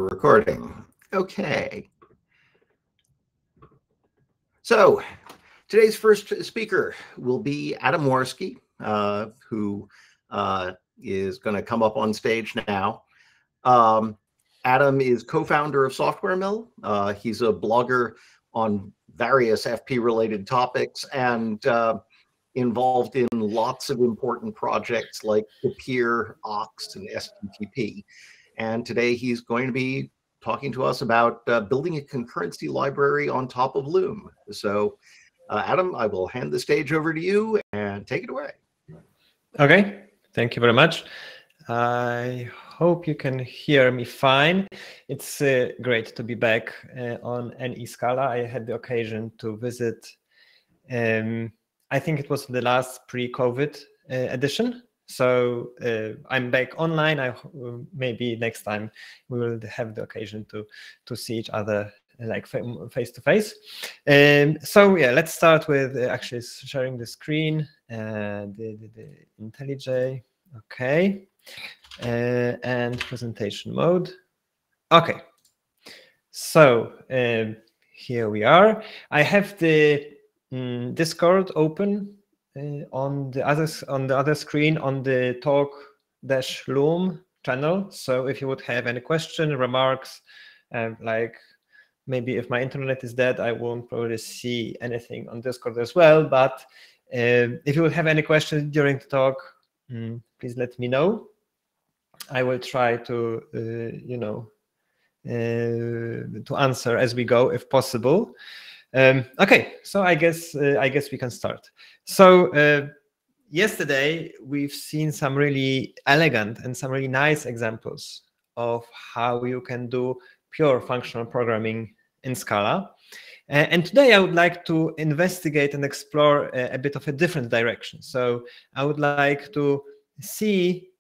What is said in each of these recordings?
We're recording. Okay. So today's first speaker will be Adam Warski, who is going to come up on stage now. Adam is co-founder of Software Mill. He's a blogger on various FP-related topics and involved in lots of important projects like Peer, Ox, and STTP. And today he's going to be talking to us about building a concurrency library on top of Loom. So Adam, I will hand the stage over to you and take it away. Okay, thank you very much. I hope you can hear me fine. It's great to be back on Scala. I had the occasion to visit, I think it was the last pre-COVID edition. So I'm back online. Maybe next time we will have the occasion to see each other like face to face. So yeah, let's start with actually sharing the screen, the IntelliJ. Okay, and presentation mode. Okay, so here we are. I have the Discord open on the other screen on the talk-loom channel. So if you would have any question, remarks, like maybe if my internet is dead, I won't probably see anything on Discord as well. But if you would have any questions during the talk, please let me know. I will try to to answer as we go if possible. Okay, so I guess we can start. So yesterday we've seen some really elegant and some really nice examples of how you can do pure functional programming in Scala. And today I would like to investigate and explore a bit of a different direction. So I would like to see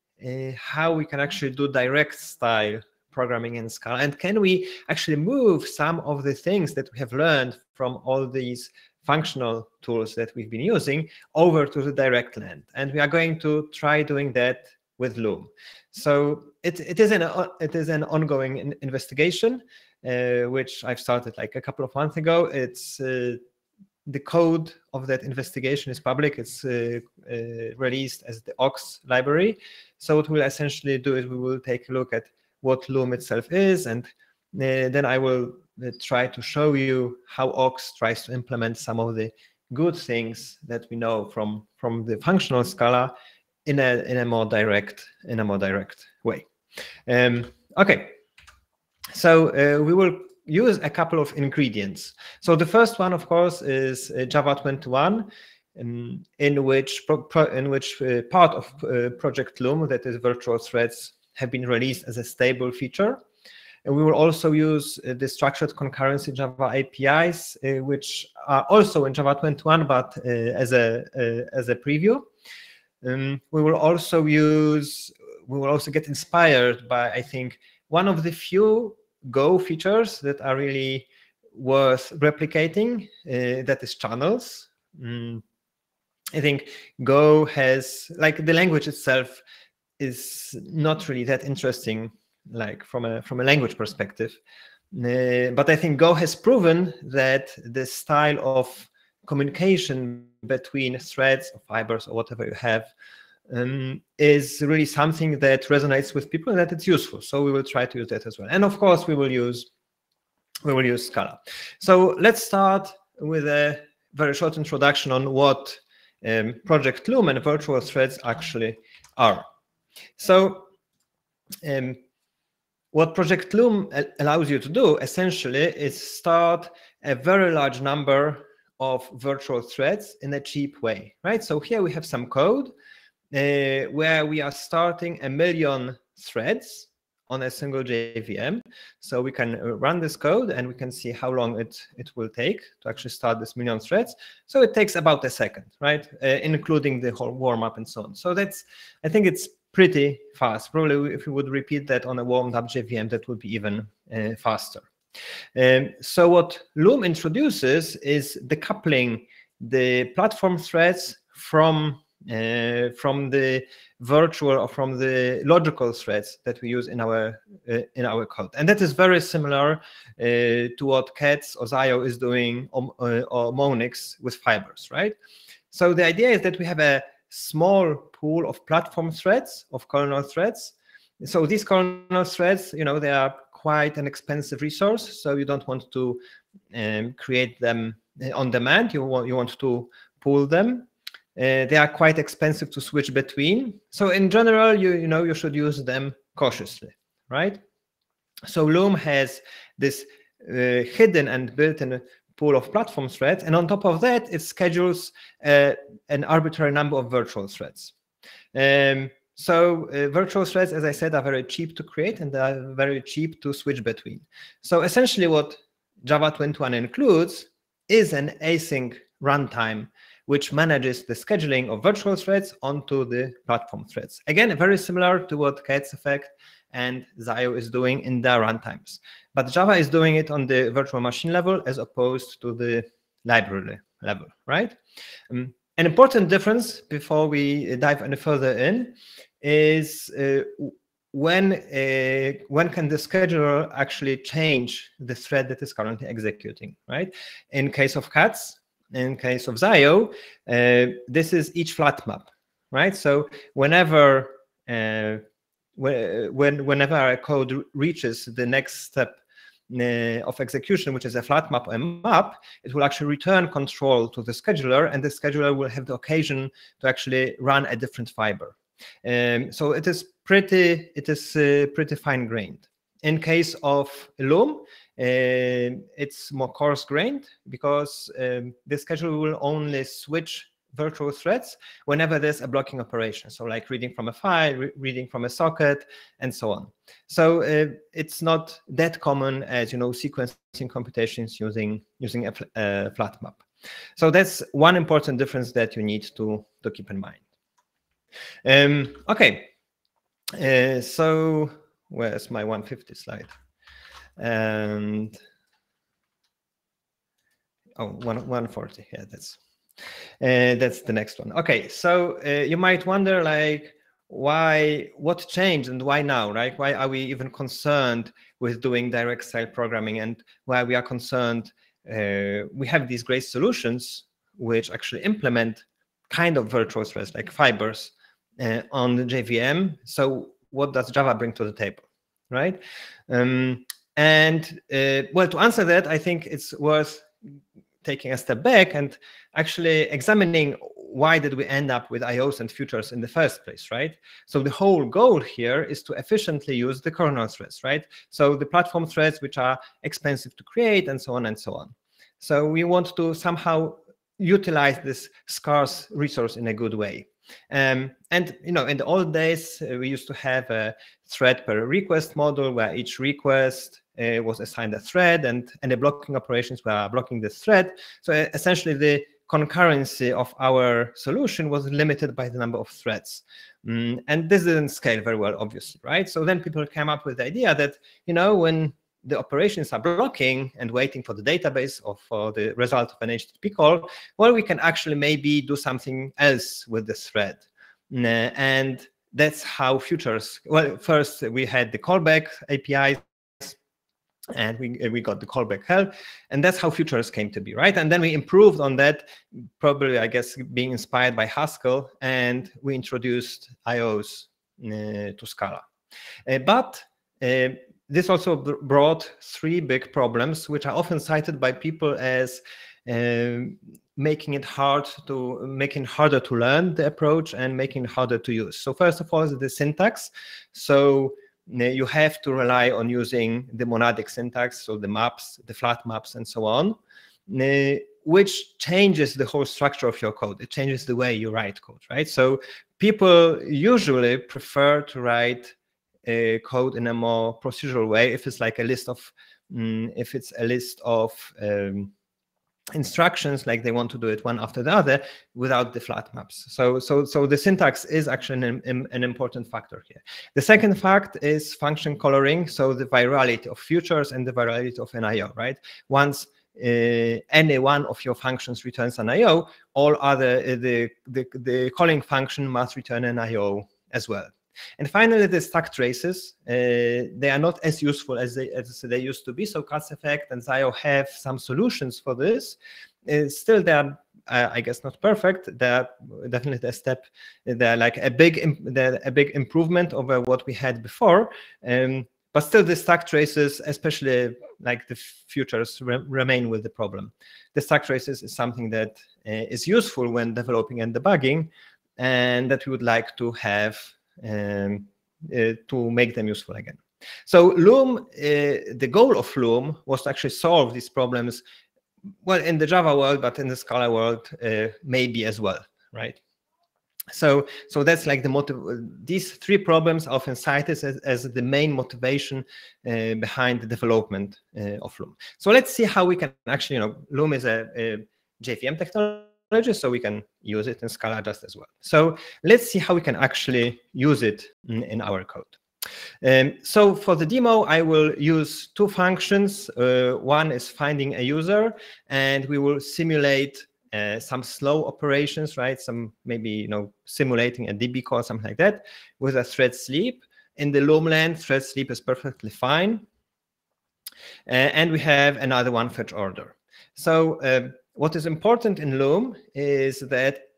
how we can actually do direct style programming in Scala, and can we actually move some of the things that we have learned from all these functional tools that we've been using over to the direct land. And we are going to try doing that with Loom. So it is an ongoing investigation, which I've started like a couple of months ago. It's the code of that investigation is public. It's released as the Ox library. So what we'll essentially do is we will take a look at what Loom itself is, and then I will try to show you how Ox tries to implement some of the good things that we know from the functional Scala in a more direct way. Okay, so we will use a couple of ingredients. So the first one, of course, is Java 21, in which part of Project Loom, that is virtual threads, have been released as a stable feature. And we will also use the structured concurrency Java APIs, which are also in Java 21, but as a preview. We will also get inspired by, I think, one of the few Go features that are really worth replicating, that is channels. I think Go has, like, the language itself is not really that interesting, like from a language perspective. But I think Go has proven that the style of communication between threads or fibers or whatever you have is really something that resonates with people and that it's useful. So we will try to use that as well. And of course, we will use Scala. So let's start with a very short introduction on what Project Loom and virtual threads actually are. So what Project Loom allows you to do essentially is start a very large number of virtual threads in a cheap way, right? So here we have some code where we are starting 1 million threads on a single JVM. So we can run this code and we can see how long it will take to actually start this 1 million threads. So it takes about a second, right? Including the whole warm-up and so on. So I think it's pretty fast. Probably if you would repeat that on a warmed up JVM, that would be even faster. So what Loom introduces is decoupling the platform threads from the virtual or from the logical threads that we use in our code. And that is very similar to what Cats or Zio is doing, or Monix with fibers, right? So the idea is that we have a small pool of platform threads, of kernel threads. So these kernel threads, you know, they are quite an expensive resource, so you don't want to create them on demand. You want to pool them. They are quite expensive to switch between. So in general, you should use them cautiously, right? So Loom has this hidden and built-in pool of platform threads, and on top of that, it schedules an arbitrary number of virtual threads. So virtual threads, as I said, are very cheap to create, and they are very cheap to switch between. So essentially what Java 21 includes is an async runtime, which manages the scheduling of virtual threads onto the platform threads. Again, very similar to what Cats Effect and Zio is doing in their runtimes. But Java is doing it on the virtual machine level as opposed to the library level, right? An important difference before we dive any further in is when can the scheduler actually change the thread that is currently executing, right? In case of Cats, in case of Zio, this is each flat map, right? So whenever a code reaches the next step of execution, which is a flat map or a map, it will actually return control to the scheduler, and the scheduler will have the occasion to actually run a different fiber. So it is pretty fine-grained. In case of Loom, it's more coarse-grained because the scheduler will only switch virtual threads whenever there's a blocking operation. So like reading from a file, reading from a socket, and so on. So it's not that common as, sequencing computations using a flat map. So that's one important difference that you need to keep in mind. Okay, so where's my 150 slide? And 140, yeah, that's the next one. Okay, so you might wonder, like, what changed and why now, right? Why are we even concerned with doing direct style programming, and why we are concerned we have these great solutions which actually implement kind of virtual threads like fibers on the JVM. So what does Java bring to the table, right? Well, to answer that, I think it's worth taking a step back and actually examining why did we end up with IOs and futures in the first place, right? So the whole goal here is to efficiently use the kernel threads, right? So the platform threads, which are expensive to create, and so on and so on. So we want to somehow utilize this scarce resource in a good way. And in the old days, we used to have a thread per request model where each request was assigned a thread, and the blocking operations were blocking this thread. So essentially, the concurrency of our solution was limited by the number of threads. And this didn't scale very well, obviously, right? So then people came up with the idea that, when the operations are blocking and waiting for the database or for the result of an HTTP call, well, we can actually maybe do something else with this thread. And that's how futures, well, first we had the callback APIs, and we got the callback help, and that's how futures came to be, right? And then we improved on that, probably, I guess, being inspired by Haskell, and we introduced IOs to Scala. But this also brought three big problems, which are often cited by people as making it harder to learn the approach and making it harder to use. So first of all is the syntax. So you have to rely on using the monadic syntax, so the maps, the flat maps, and so on, which changes the whole structure of your code. It changes the way you write code, right? So people usually prefer to write code in a more procedural way if it's like a list of instructions, like they want to do it one after the other without the flat maps. So the syntax is actually an important factor here. The second fact is function coloring, so the virality of futures and the virality of an IO, right? Once any one of your functions returns an IO, all other the calling function must return an IO as well. And finally, the stack traces, they are not as useful as they used to be. So Cause-Effect and Zio have some solutions for this. Still, they are, I guess, not perfect. They're definitely a step. They're like a big improvement over what we had before. But still, the stack traces, especially like the futures, remain with the problem. The stack traces is something that is useful when developing and debugging, and that we would like to have to make them useful again. So Loom, the goal of Loom was to actually solve these problems, well, in the Java world, but in the Scala world, maybe as well, right? So that's like the these three problems are often cited as the main motivation behind the development of Loom. So let's see how we can actually, Loom is a JVM technology, so we can use it in Scala just as well. So let's see how we can actually use it in our code. So for the demo, I will use two functions. One is finding a user, and we will simulate some slow operations, right? Some maybe simulating a DB call, something like that, with a thread sleep. In the Loom land, thread sleep is perfectly fine, and we have another one, fetch order. So what is important in Loom is that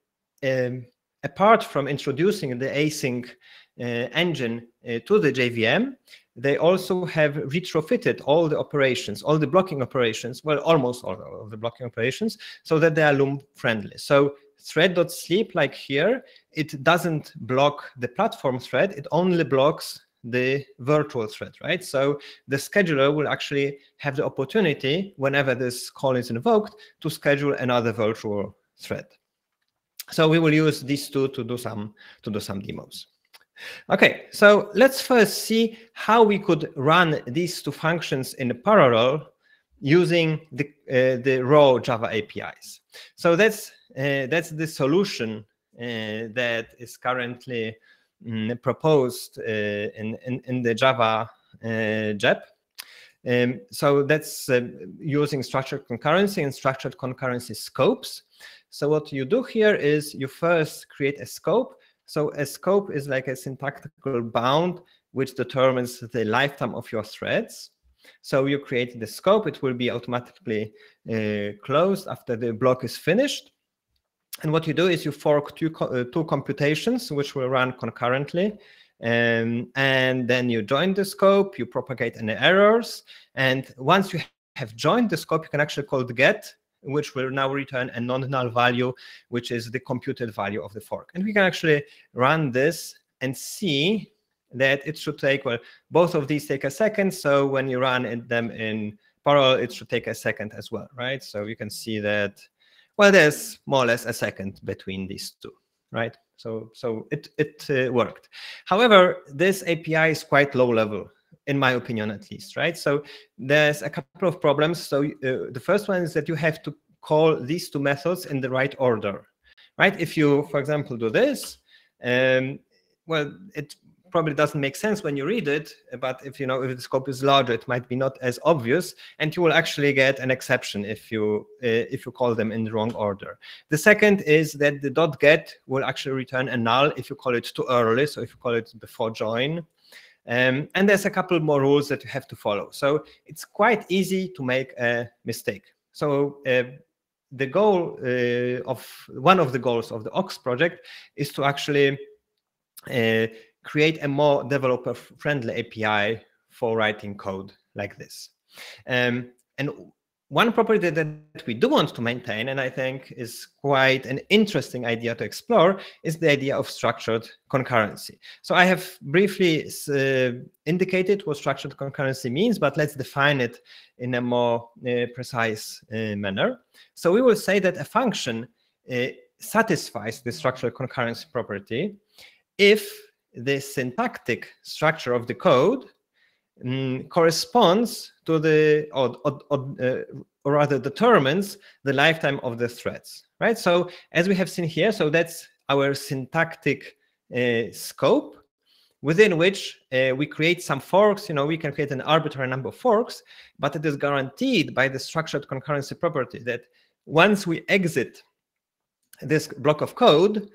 apart from introducing the async engine to the JVM, they also have retrofitted all the operations, all the blocking operations, well, almost all of the blocking operations, so that they are Loom friendly. So thread.sleep, like here, it doesn't block the platform thread, it only blocks the virtual thread, right? So the scheduler will actually have the opportunity, whenever this call is invoked, to schedule another virtual thread. So we will use these two to do some demos. Okay, so let's first see how we could run these two functions in parallel using the raw Java APIs. So that's the solution that is currently proposed in the Java JEP. So that's using structured concurrency and structured concurrency scopes. So what you do here is you first create a scope. So a scope is like a syntactical bound which determines the lifetime of your threads. So you create the scope, it will be automatically closed after the block is finished. And what you do is you fork two computations which will run concurrently. And then you join the scope, you propagate any errors. And once you have joined the scope, you can actually call the get, which will now return a non-null value, which is the computed value of the fork. And we can actually run this and see that it should take, well, both of these take a second. So when you run them in parallel, it should take a second as well, right? So you can see that, well, there's more or less a second between these two, right? So it worked. However, this API is quite low level, in my opinion, at least, right? So there's a couple of problems. So the first one is that you have to call these two methods in the right order, right? If you, for example, do this, well, it probably doesn't make sense when you read it, but if the scope is larger, it might be not as obvious, and you will actually get an exception if you call them in the wrong order. The second is that the .get will actually return a null if you call it too early, so if you call it before join. And there's a couple more rules that you have to follow. So it's quite easy to make a mistake. So the goal one of the goals of the Ox project is to actually create a more developer-friendly API for writing code like this. And one property that we do want to maintain, and I think is quite an interesting idea to explore, is the idea of structured concurrency. So I have briefly indicated what structured concurrency means, but let's define it in a more precise manner. So we will say that a function satisfies the structured concurrency property if the syntactic structure of the code corresponds to the, or rather determines the lifetime of the threads, right? So as we have seen here, so that's our syntactic scope within which we create some forks. We can create an arbitrary number of forks, but it is guaranteed by the structured concurrency property that once we exit this block of code,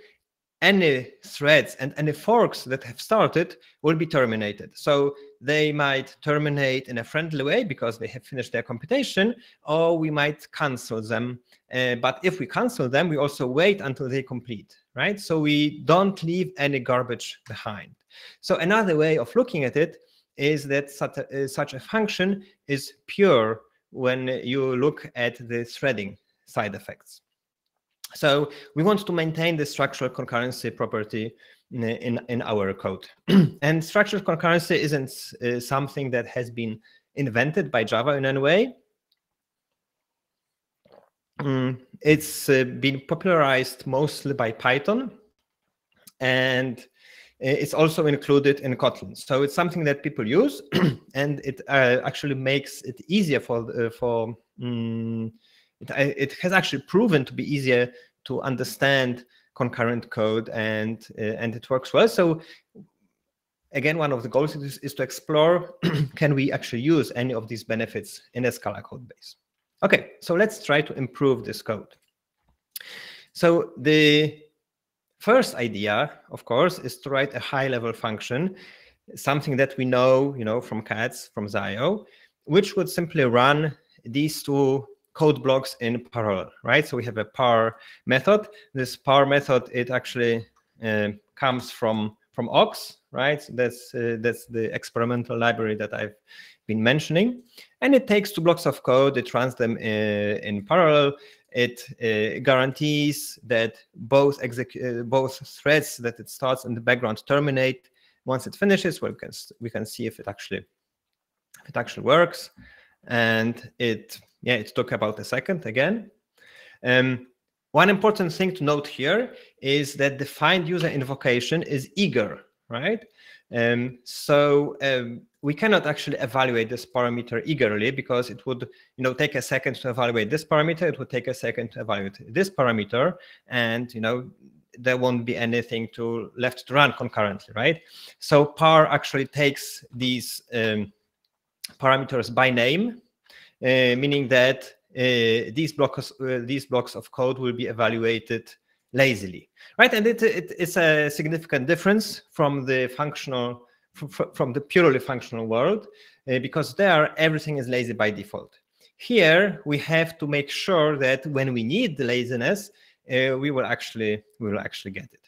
any threads and any forks that have started will be terminated. So they might terminate in a friendly way because they have finished their computation, or we might cancel them. But if we cancel them, we also wait until they complete, right? So we don't leave any garbage behind. So another way of looking at it is that such a function is pure when you look at the threading side effects. So we want to maintain the structural concurrency property in our code. And structural concurrency isn't something that has been invented by Java in any way. It's been popularized mostly by Python, and it's also included in Kotlin. So it's something that people use, and it actually makes it easier it has actually proven to be easier to understand concurrent code, and it works well. So again, one of the goals is to explore, can we actually use any of these benefits in a Scala code base? Okay, so let's try to improve this code. So the first idea, of course, is to write a high-level function, something that we know, from cats, from Zio, which would simply run these two code blocks in parallel, right? So we have a par method. This par method, it actually comes from Ox, right? That's the experimental library that I've been mentioning, and it takes two blocks of code. It runs them in parallel. It guarantees that both threads that it starts in the background terminate once it finishes. Well, we can see if it actually works, and it took about a second again. One important thing to note here is that the find user invocation is eager, right? So we cannot actually evaluate this parameter eagerly, because it would take a second to evaluate this parameter. It would take a second to evaluate this parameter, and there won't be anything left to run concurrently, right? So par actually takes these parameters by name, meaning that these blocks of code will be evaluated lazily, right? And it's a significant difference from the functional, from the purely functional world, because there everything is lazy by default. Here we have to make sure that when we need the laziness, we will actually get it.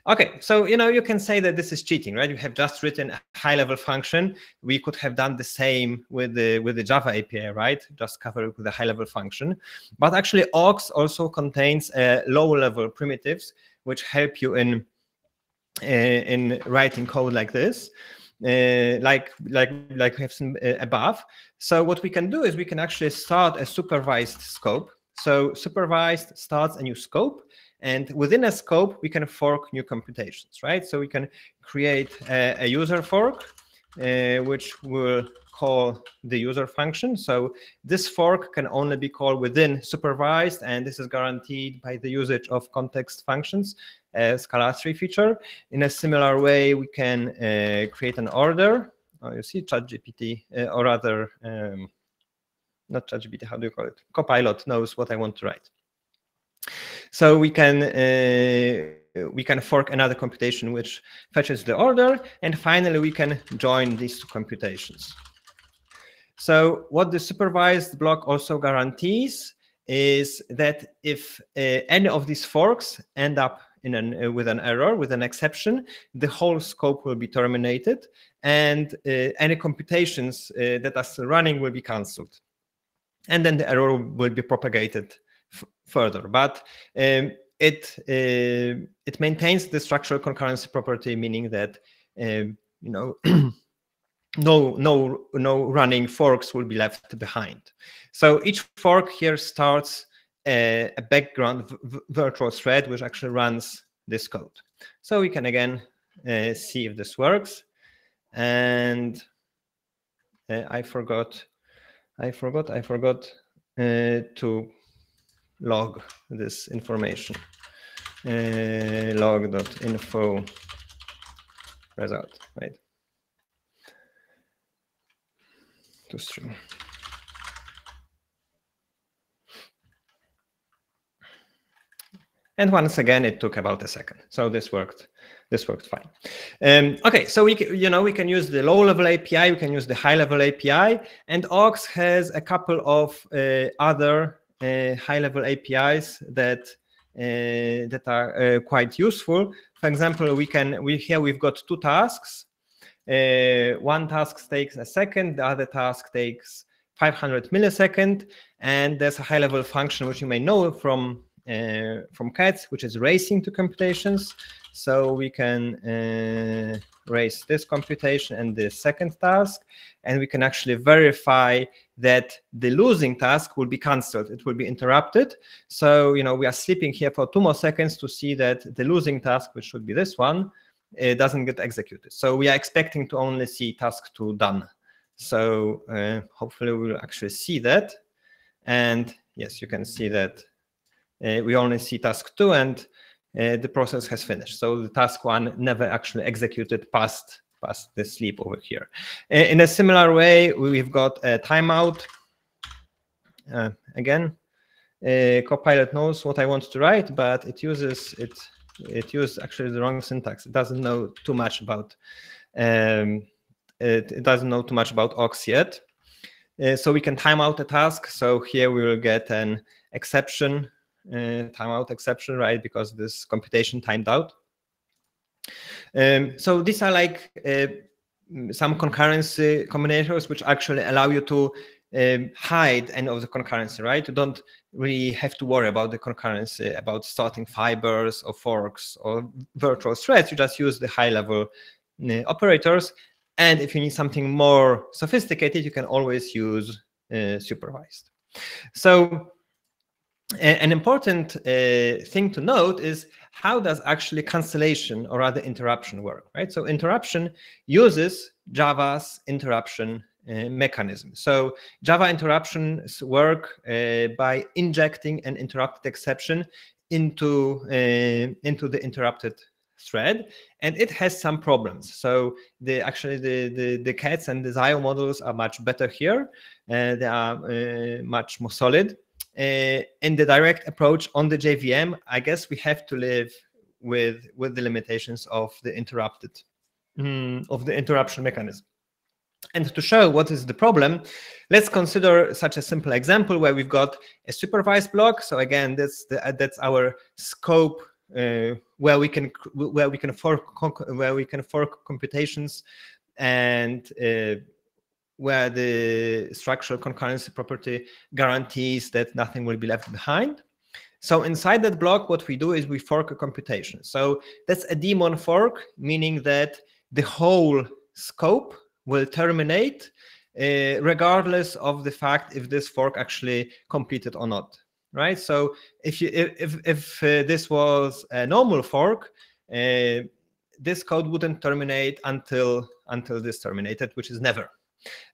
Okay, so you can say that this is cheating, right? You have just written a high-level function. We could have done the same with the Java API, right? Just cover it with a high-level function. But actually, Ox also contains low-level primitives, which help you in writing code like this, like we have seen above. So what we can do is we can actually start a supervised scope. So supervised starts a new scope. And within a scope, we can fork new computations, right? So we can create a user fork, which will call the user function. So this fork can only be called within supervised, and this is guaranteed by the usage of context functions, Scala 3 feature. In a similar way, we can create an order. Oh, you see ChatGPT, or rather, not ChatGPT, how do you call it? Copilot knows what I want to write. So we can fork another computation which fetches the order, and finally we can join these two computations. So what the supervised block also guarantees is that if any of these forks end up with an error, with an exception, the whole scope will be terminated, and any computations that are still running will be cancelled, and then the error will be propagated further. But it maintains the structural concurrency property, meaning that no running forks will be left behind. So each fork here starts a background virtual thread which actually runs this code. So we can again see if this works. And I forgot to log this information. Log.info result, right? To string. And once again, it took about a second. So this worked. This worked fine. Okay, so we can use the low-level API, we can use the high-level API, and Aux has a couple of other high-level APIs that are quite useful. For example, we've got two tasks. One task takes a second, the other task takes 500 milliseconds, and there's a high-level function which you may know from CATS, which is racing to computations. So we can race this computation and the second task, and we can actually verify that the losing task will be cancelled. It will be interrupted. So we are sleeping here for 2 more seconds to see that the losing task, which should be this one, doesn't get executed. So we are expecting to only see task 2 done. So hopefully we'll actually see that. And yes, you can see that we only see task 2, and the process has finished. So the task 1 never actually executed past the sleep over here. In a similar way, we've got a timeout. Again, Copilot knows what I want to write, but it uses actually the wrong syntax. It doesn't know too much about it doesn't know too much about Aux yet. So we can time out a task. So here we will get an exception. Timeout exception, right? Because this computation timed out. So these are like some concurrency combinators which actually allow you to hide any of the concurrency, right? You don't really have to worry about the concurrency, about starting fibers or forks or virtual threads. You just use the high-level operators. And if you need something more sophisticated, you can always use supervised. So an important thing to note is how does actually cancellation or rather interruption work, right? So interruption uses Java's interruption mechanism. So Java interruptions work by injecting an interrupted exception into the interrupted thread, and it has some problems. So the CATS and the Zio models are much better here. They are much more solid. In the direct approach on the JVM, I guess we have to live with the limitations of the interruption mechanism. And to show what is the problem, let's consider such a simple example where we've got a supervised block. So again, that's our scope where we can fork computations, and where the structural concurrency property guarantees that nothing will be left behind. So inside that block, what we do is we fork a computation. So that's a daemon fork, meaning that the whole scope will terminate regardless of the fact if this fork actually completed or not, right? So if this was a normal fork, this code wouldn't terminate until this terminated, which is never.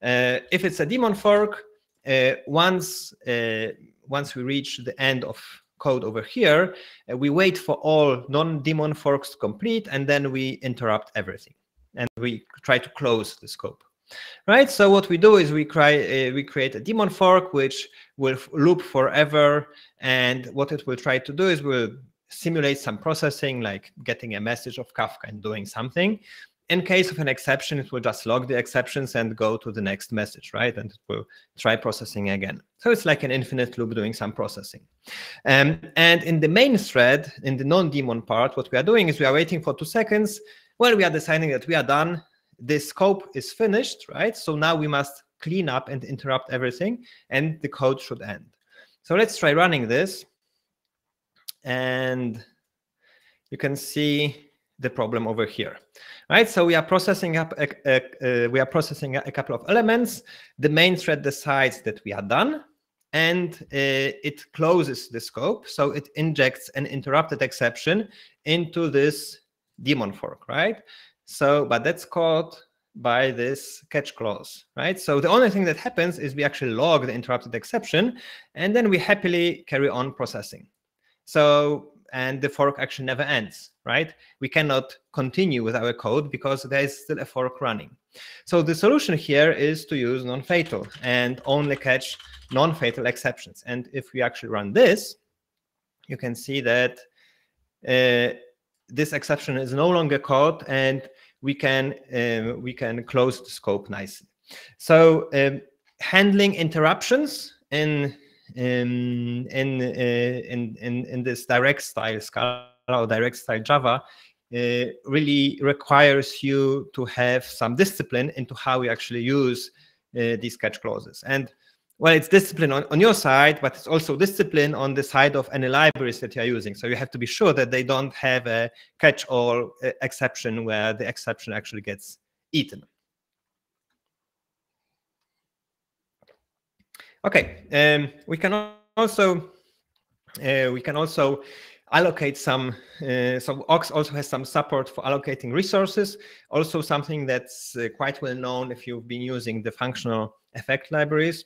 If it's a daemon fork, once we reach the end of code over here, we wait for all non-daemon forks to complete, and then we interrupt everything, and we try to close the scope, right? So what we do is we create a daemon fork which will loop forever, and what it will try to do is we'll simulate some processing, like getting a message of Kafka and doing something. In case of an exception, it will just log the exceptions and go to the next message, right? And it will try processing again. So it's like an infinite loop doing some processing. And in the main thread, in the non-daemon part, what we are doing is we are waiting for 2 seconds. Well, we are deciding that we are done. The scope is finished, right? So now we must clean up and interrupt everything, and the code should end. So let's try running this. And you can see the problem over here, right? So we are processing up a couple of elements. The main thread decides that we are done, and it closes the scope. So it injects an interrupted exception into this daemon fork, right? So, but that's caught by this catch clause, right? So the only thing that happens is we actually log the interrupted exception, and then we happily carry on processing. So, and the fork actually never ends, right? We cannot continue with our code because there is still a fork running. So the solution here is to use non-fatal and only catch non-fatal exceptions. And if we actually run this, you can see that this exception is no longer caught, and we can close the scope nicely. So handling interruptions in this direct style Scala or direct style Java really requires you to have some discipline into how you actually use these catch clauses. And well, it's discipline on your side, but it's also discipline on the side of any libraries that you're using. So you have to be sure that they don't have a catch-all exception where the exception actually gets eaten. Okay, we can also allocate some. So Ox also has some support for allocating resources. Also, something that's quite well known if you've been using the functional effect libraries.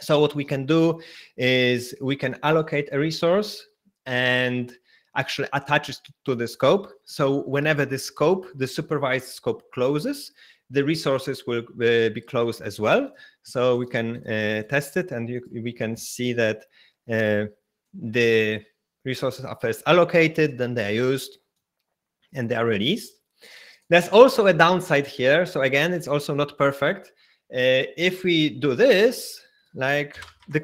So what we can do is we can allocate a resource and actually attach it to the scope. So whenever the scope, the supervised scope closes, the resources will be closed as well. So we can test it, and we can see that the resources are first allocated, then they are used, and they are released. There's also a downside here. So again, it's also not perfect. If we do this, like the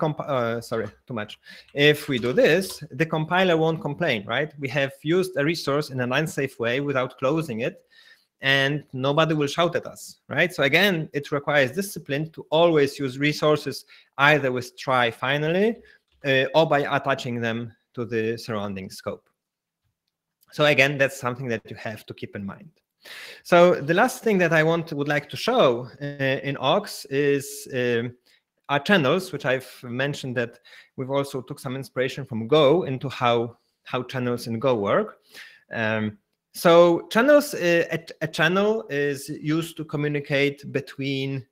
sorry, too much. If we do this, the compiler won't complain, right? We have used a resource in an unsafe way without closing it, and nobody will shout at us, right? So again, it requires discipline to always use resources either with try finally or by attaching them to the surrounding scope. So again, that's something that you have to keep in mind. So the last thing that I would like to show in Ox is our channels, which I've mentioned that we've also took some inspiration from Go into how channels in Go work. So channels, a channel is used to communicate between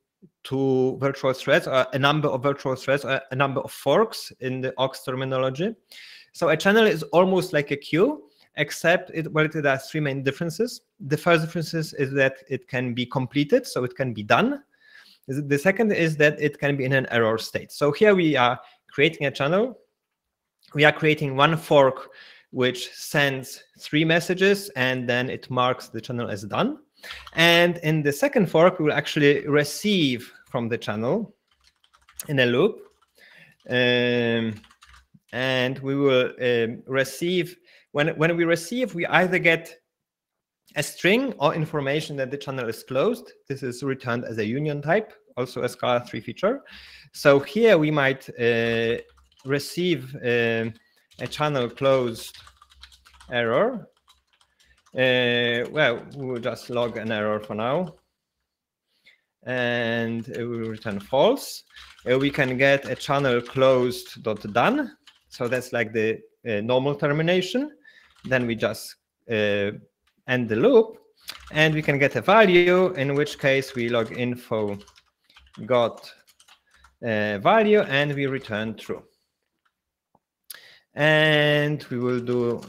two virtual threads, or a number of virtual threads, or a number of forks in the Ox terminology. So a channel is almost like a queue, except there are three main differences. The first difference is that it can be completed, so it can be done. The second is that it can be in an error state. So here we are creating a channel. We are creating one fork which sends 3 messages, and then it marks the channel as done. And in the second fork, we will actually receive from the channel in a loop. And we will receive, when we receive, we either get a string or information that the channel is closed. This is returned as a union type, also a Scala 3 feature. So here we might receive a channel closed error. Well, we will just log an error for now, and it will return false. We can get a channel closed.done. So that's like the normal termination. Then we just end the loop, and we can get a value, in which case we log info got value, and we return true. And we will do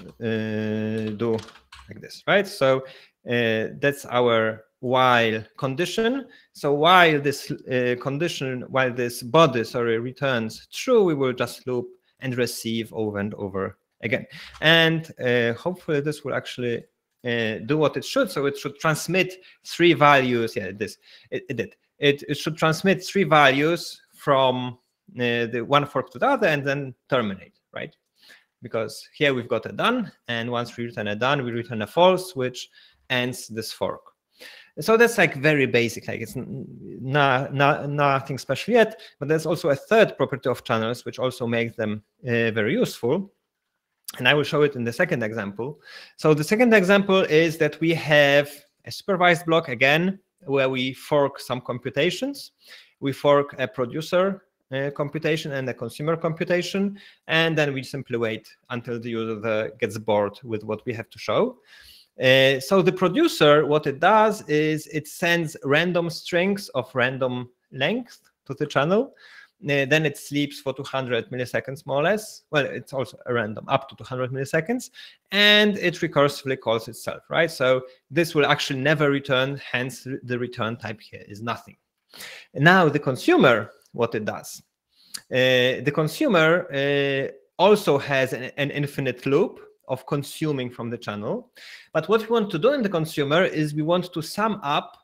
like this, right? So that's our while condition. So while this while this body, returns true, we will just loop and receive over and over again. And hopefully this will actually do what it should. So it should transmit 3 values. Yeah, it did. It should transmit 3 values from the one fork to the other, and then terminate, right? Because here we've got a done, and once we return a done, we return a false, which ends this fork. So that's like very basic, like it's nothing special yet, but there's also a third property of channels, which also makes them very useful. And I will show it in the second example. So the second example is that we have a supervised block again, where we fork some computations. We fork a producer computation and a consumer computation, and then we simply wait until the user gets bored with what we have to show. So the producer, what it does is it sends random strings of random length to the channel. Then it sleeps for 200 milliseconds, more or less. Well, it's also a random up to 200 milliseconds, and it recursively calls itself, right? So this will actually never return, hence the return type here is nothing. And now the consumer, what it does. The consumer also has an infinite loop. of consuming from the channel. But what we want to do in the consumer is we want to sum up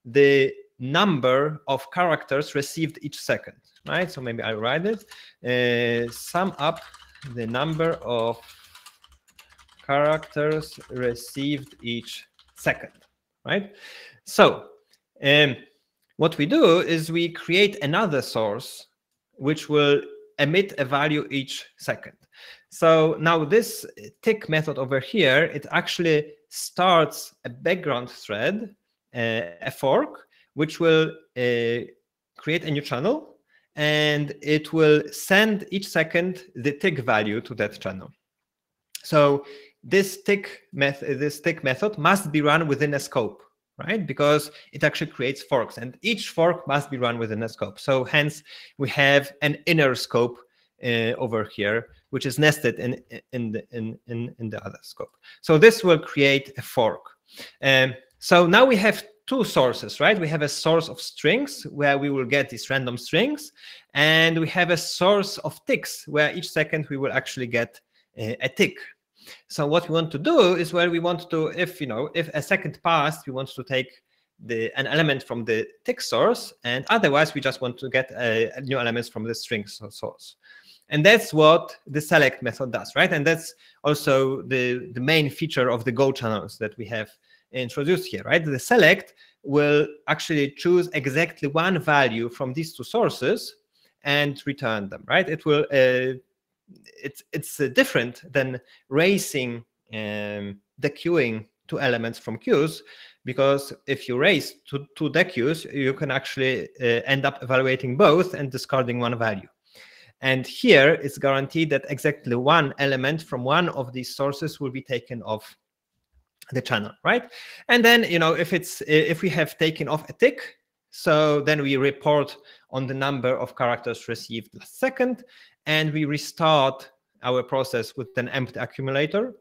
the number of characters received each second, right? So maybe I'll write it. Sum up the number of characters received each second, right? So what we do is we create another source which will emit a value each second. So now this tick method over here, it actually starts a background thread, a fork, which will create a new channel, and it will send each second the tick value to that channel. So this tick method must be run within a scope, right? Because it actually creates forks, and each fork must be run within a scope. So hence we have an inner scope over here, which is nested in the other scope. So this will create a fork. So now we have two sources, right? We have a source of strings where we will get these random strings, and we have a source of ticks where each second we will actually get a tick. So what we want to do is where we want to, if a second passed, we want to take an element from the tick source, and otherwise we just want to get new elements from the string source. And that's what the select method does, right? And that's also the main feature of the Go channels that we have introduced here, right? The select will actually choose exactly one value from these two sources and return them, right? It will it's different than raising the queuing two elements from queues, because if you raise two dequeues, you can actually end up evaluating both and discarding one value. And here it's guaranteed that exactly one element from one of these sources will be taken off the channel, right? And then, if we have taken off a tick, so then we report on the number of characters received last second, and we restart our process with an empty accumulator.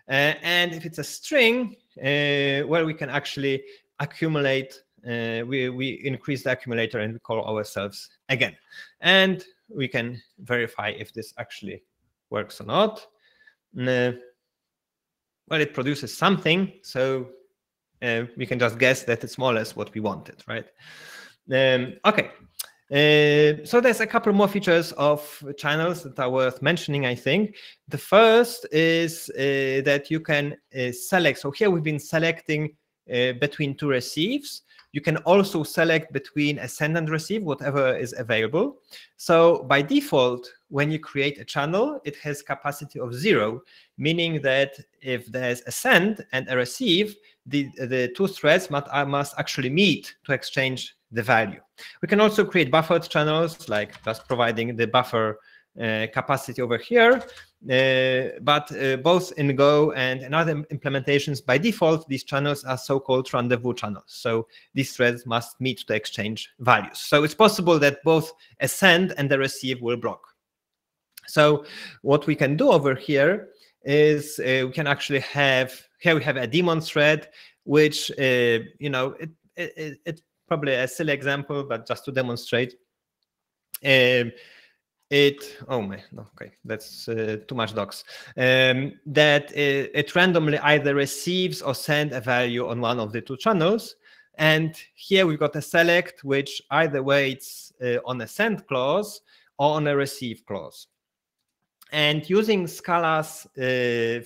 And if it's a string, where we can actually accumulate, we increase the accumulator and we call ourselves again. And we can verify if this actually works or not. Well, it produces something, so we can just guess that it's more or less what we wanted, right? Okay. So there's a couple more features of channels that are worth mentioning, I think. The first is that you can select. So here we've been selecting between two receives. You can also select between a send and receive, whatever is available. So by default, when you create a channel, it has capacity of 0, meaning that if there's a send and a receive, the two threads must actually meet to exchange the value. We can also create buffered channels, like just providing the buffer capacity over here. But both in Go and in other implementations, by default, these channels are so-called rendezvous channels. So these threads must meet to exchange values. So it's possible that both a send and a receive will block. So what we can do over here is we can actually have, here we have a daemon thread, which, it's probably a silly example, but just to demonstrate, that's too much docs. That it randomly either receives or sends a value on one of the two channels. And here we've got a select, which either waits on a send clause or on a receive clause. And using Scala's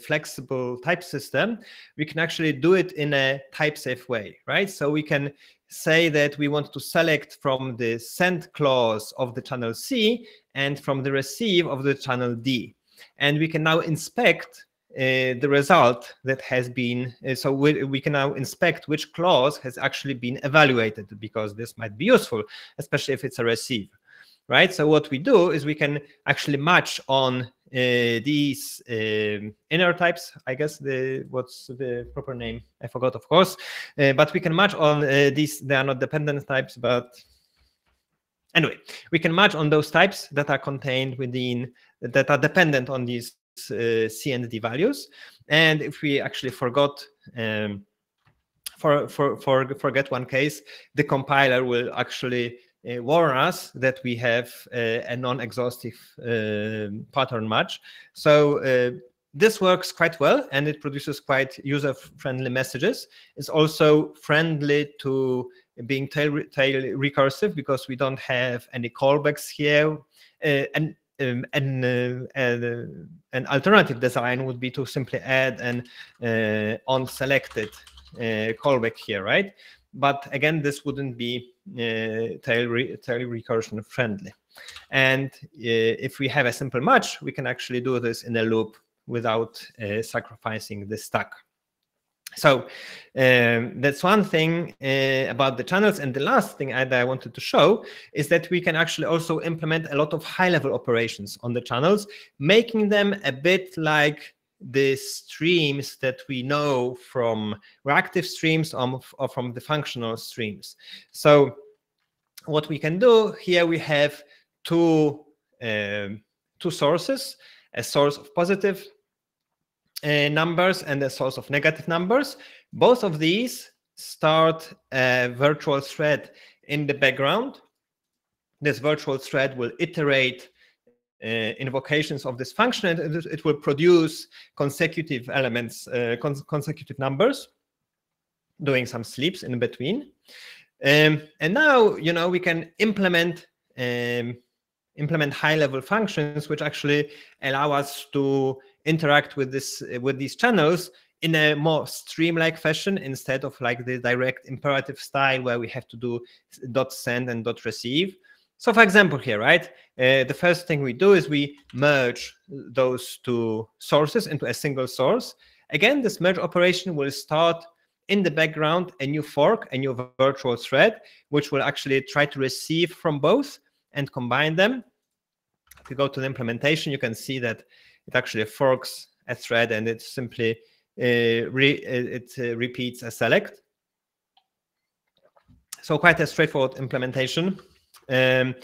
flexible type system, we can actually do it in a type-safe way, right? So we can say that we want to select from the send clause of the channel C and from the receive of the channel D. And we can now inspect the result that has been, so we can now inspect which clause has actually been evaluated, because this might be useful, especially if it's a receive, right? So what we do is we can actually match on these inner types, I guess, what's the proper name? I forgot, of course, but we can match on these. They are not dependent types, but anyway, we can match on those types that are contained within, that are dependent on these C and D values. And if we actually forget one case, the compiler will actually warn us that we have a non-exhaustive pattern match. So this works quite well, and it produces quite user-friendly messages. It's also friendly to being tail recursive because we don't have any callbacks here. An alternative design would be to simply add an on-selected callback here, right? But again, this wouldn't be tail recursion friendly. And if we have a simple match, we can actually do this in a loop without sacrificing the stack. So that's one thing about the channels. And the last thing that I wanted to show is that we can actually also implement a lot of high-level operations on the channels, making them a bit like the streams that we know from reactive streams or from the functional streams. So what we can do here, we have two sources, a source of positive numbers and a source of negative numbers. Both of these start a virtual thread in the background. This virtual thread will iterate invocations of this function, and it will produce consecutive elements, consecutive numbers, doing some sleeps in between. And now, we can implement high-level functions which actually allow us to interact with these channels in a more stream-like fashion instead of like the direct imperative style where we have to do .send and .receive. So for example here, right, the first thing we do is we merge those two sources into a single source. Again, this merge operation will start in the background a new fork, a new virtual thread, which will actually try to receive from both and combine them. If you go to the implementation, you can see that it actually forks a thread and it simply repeats a select. So quite a straightforward implementation. Then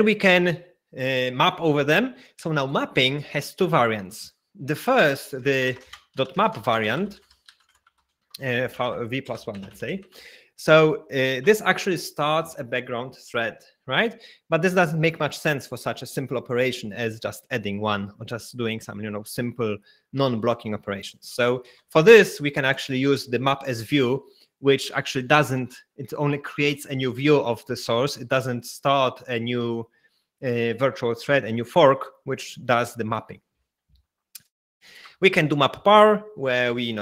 we can map over them. So now mapping has two variants. The first, the .map variant, v+1, let's say. So this actually starts a background thread, right? But this doesn't make much sense for such a simple operation as just adding one or just doing some, simple non-blocking operations. So for this, we can actually use the map as view, which actually doesn't, it only creates a new view of the source. It doesn't start a new virtual thread, a new fork, which does the mapping. We can do map par, where we,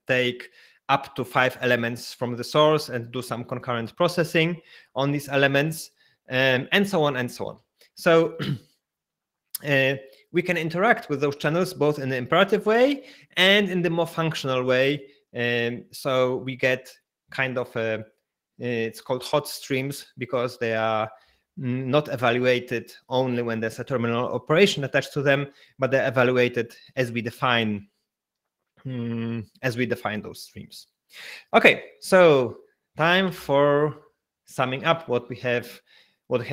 take up to 5 elements from the source and do some concurrent processing on these elements, and so on and so on. So we can interact with those channels both in the imperative way and in the more functional way. So we get kind of it's called hot streams because they are not evaluated only when there's a terminal operation attached to them, but they're evaluated as we define those streams. Okay, so time for summing up what we have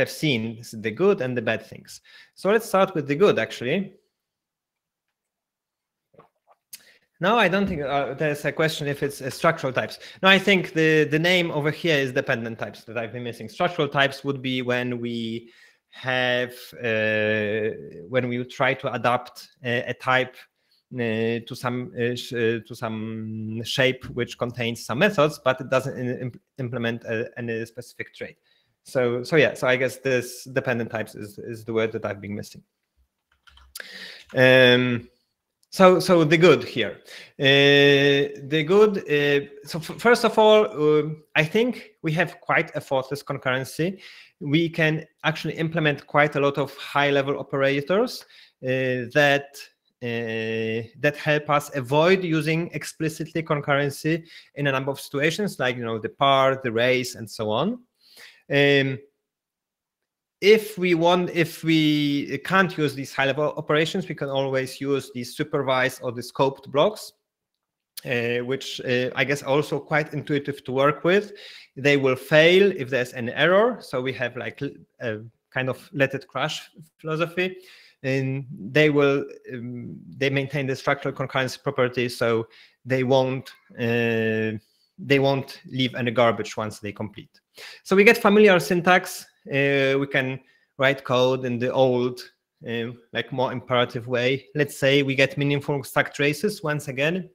seen. This is the good and the bad things. So let's start with the good, actually. No, I don't think there's a question if it's structural types. No, I think the name over here is dependent types that I've been missing. Structural types would be when we have when we try to adapt a type to some shape which contains some methods, but it doesn't implement any specific trait. So yeah, so I guess this dependent types is the word that I've been missing. So the good here, the good. So first of all, I think we have quite a faultless concurrency. We can actually implement quite a lot of high-level operators that help us avoid using explicitly concurrency in a number of situations, like the par, the race, and so on. If we can't use these high-level operations, we can always use these supervised or the scoped blocks, which I guess also quite intuitive to work with. They will fail if there's an error, so we have like a kind of let it crash philosophy. And they maintain the structural concurrency property, so they won't leave any garbage once they complete. So we get familiar syntax. We can write code in the old like more imperative way. Let's say we get meaningful stack traces once again.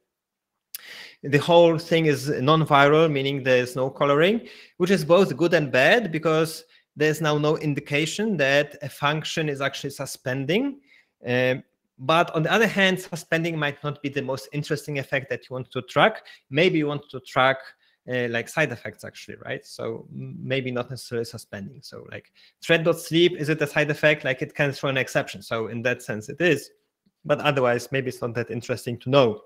The whole thing is non-viral, meaning there's no coloring, which is both good and bad because there's now no indication that a function is actually suspending. But on the other hand, suspending might not be the most interesting effect that you want to track. Maybe you want to track like side effects actually, right? So maybe not necessarily suspending. So like thread.sleep, is it a side effect? Like it can throw an exception. So in that sense it is, but otherwise maybe it's not that interesting to know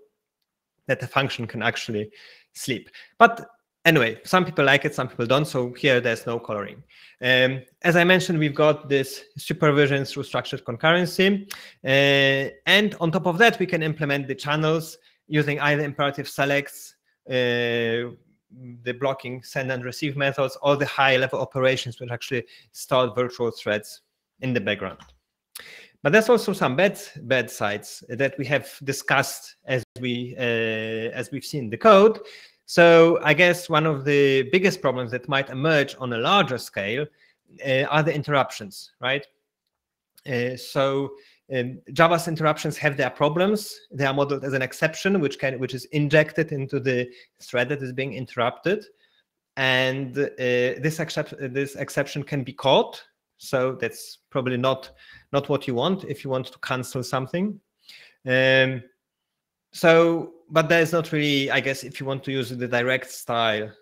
that the function can actually sleep. But anyway, some people like it, some people don't. So here there's no coloring. As I mentioned, we've got this supervision through structured concurrency. And on top of that, we can implement the channels using either imperative selects, the blocking send and receive methods, or the high level operations which actually start virtual threads in the background. But there's also some bad sides that we have discussed as we've seen the code. So I guess one of the biggest problems that might emerge on a larger scale are the interruptions, right? Java's interruptions have their problems. They are modeled as an exception, which is injected into the thread that is being interrupted, and this exception can be caught. So that's probably not what you want if you want to cancel something. But there's not really, I guess, if you want to use the direct style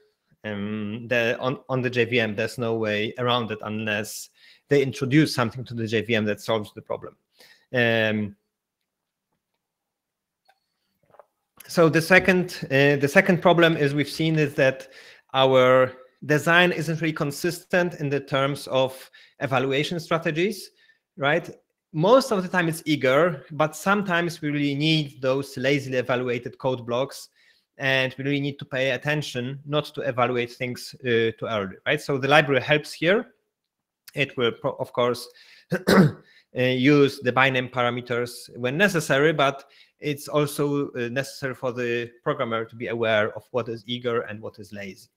on the JVM, there's no way around it unless they introduce something to the JVM that solves the problem. So the second problem is we've seen is that our design isn't really consistent in the terms of evaluation strategies, right? Most of the time it's eager, but sometimes we really need those lazily evaluated code blocks, and we really need to pay attention not to evaluate things too early, right? So the library helps here. It will, of course, use the biname parameters when necessary, but it's also necessary for the programmer to be aware of what is eager and what is lazy.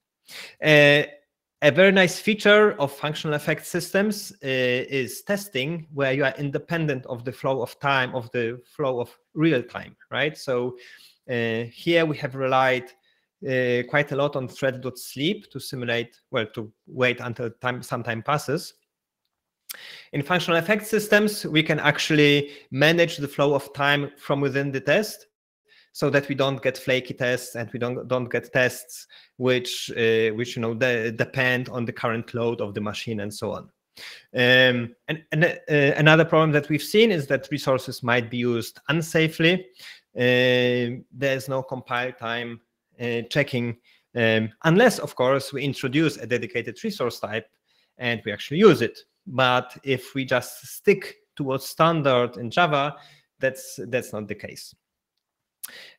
A very nice feature of functional effect systems is testing, where you are independent of the flow of time, of the flow of real time, right? So here we have relied quite a lot on thread.sleep to simulate, well, to wait until some time passes. In functional effect systems, we can actually manage the flow of time from within the test, so that we don't get flaky tests and we don't get tests which depend on the current load of the machine and so on. And another problem that we've seen is that resources might be used unsafely. There's no compile time checking, unless, of course, we introduce a dedicated resource type and we actually use it. But if we just stick to what's standard in Java, that's not the case.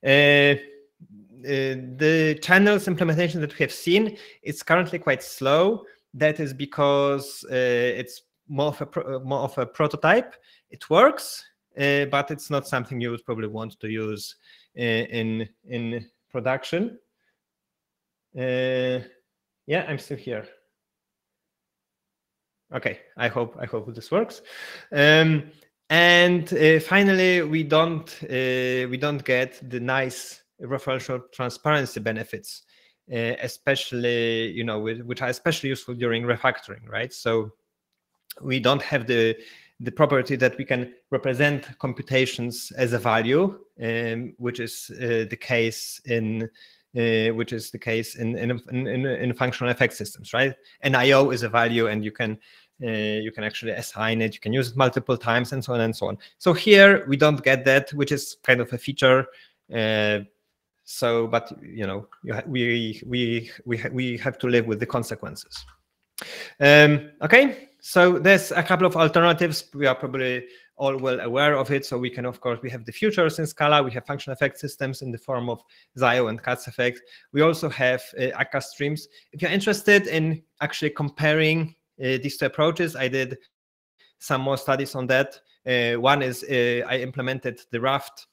The channels implementation that we have seen is currently quite slow. That is because it's more of a prototype. It works, but it's not something you would probably want to use in production. Yeah, I'm still here. Okay, I hope this works. And finally, we don't get the nice referential transparency benefits, especially which are especially useful during refactoring, right? So we don't have the property that we can represent computations as a value, which is the case in functional effect systems, right? And IO is a value, and you can actually assign it, you can use it multiple times, and so on and so on. So here we don't get that, which is kind of a feature. But we have to live with the consequences. Okay, so there's a couple of alternatives. We are probably all well aware of it. So we can, of course, we have the futures in Scala. We have functional effect systems in the form of Zio and Katz effect. We also have akka streams. If you're interested in actually comparing these two approaches, I did some more studies on that. One is I implemented the Raft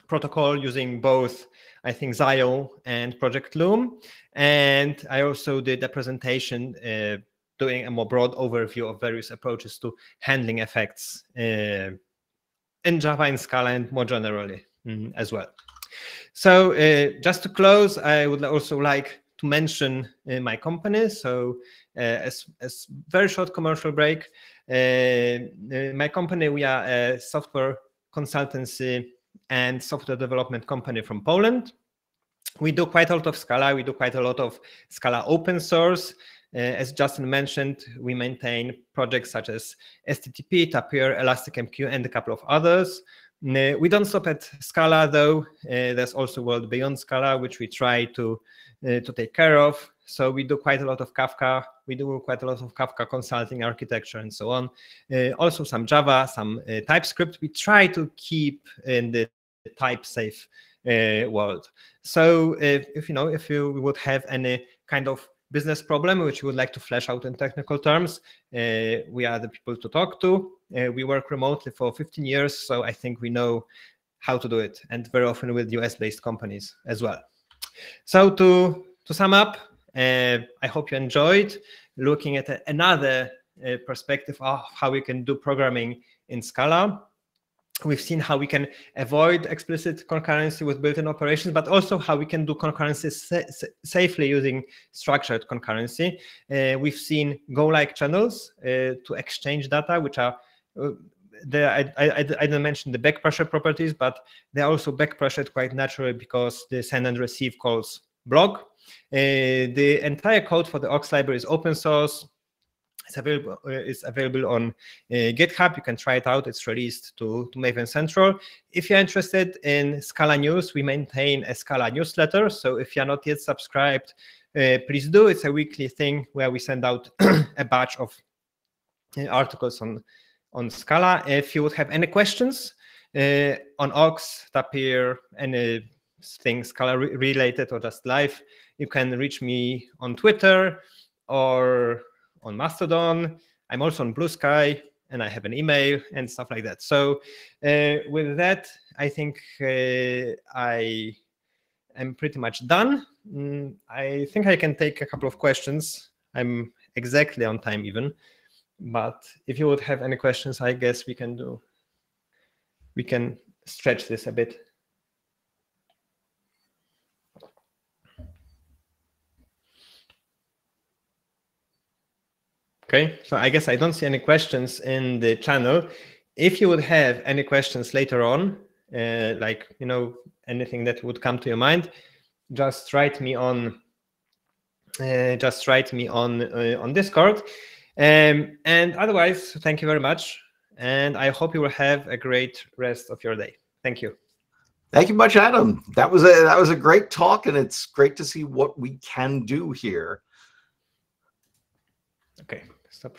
protocol using both, I think, Zio and Project Loom. And I also did a presentation doing a more broad overview of various approaches to handling effects in Java and Scala and more generally as well. So just to close, I would also like to mention my company. So as very short commercial break, my company, we are a software consultancy and software development company from Poland. We do quite a lot of Scala. We do quite a lot of Scala open source. As Justin mentioned, we maintain projects such as STTP, Tapir, ElasticMQ, and a couple of others. We don't stop at Scala, though. There's also a world beyond Scala, which we try to take care of. So we do quite a lot of Kafka. We do quite a lot of Kafka consulting, architecture, and so on. Also some Java, some TypeScript. We try to keep in the type-safe world. So if you would have any kind of business problem which you would like to flesh out in technical terms, we are the people to talk to. We work remotely for 15 years, so I think we know how to do it, and very often with US-based companies as well. So to sum up, I hope you enjoyed looking at another perspective of how we can do programming in Scala. We've seen how we can avoid explicit concurrency with built-in operations, but also how we can do concurrency safely using structured concurrency. We've seen Go-like channels to exchange data, which are I didn't mention the backpressure properties, but they're also backpressured quite naturally because the send and receive calls block. The entire code for the Aux library is open source. It's available on GitHub. You can try it out. It's released to Maven Central. If you're interested in Scala news, we maintain a Scala newsletter. So if you're not yet subscribed, please do. It's a weekly thing where we send out a batch of articles on Scala. If you would have any questions on Aux, Tapir, anything Scala related or just live, you can reach me on Twitter or on Mastodon. I'm also on Blue Sky, and I have an email and stuff like that. So with that, I think I am pretty much done. I think I can take a couple of questions. I'm exactly on time even. But if you would have any questions, I guess we can stretch this a bit. Okay, so I guess I don't see any questions in the channel. If you would have any questions later on, like anything that would come to your mind, just write me on Discord. And otherwise, thank you very much, and I hope you will have a great rest of your day. Thank you. Thank you much, Adam. That was a great talk, and it's great to see what we can do here. Okay, stop.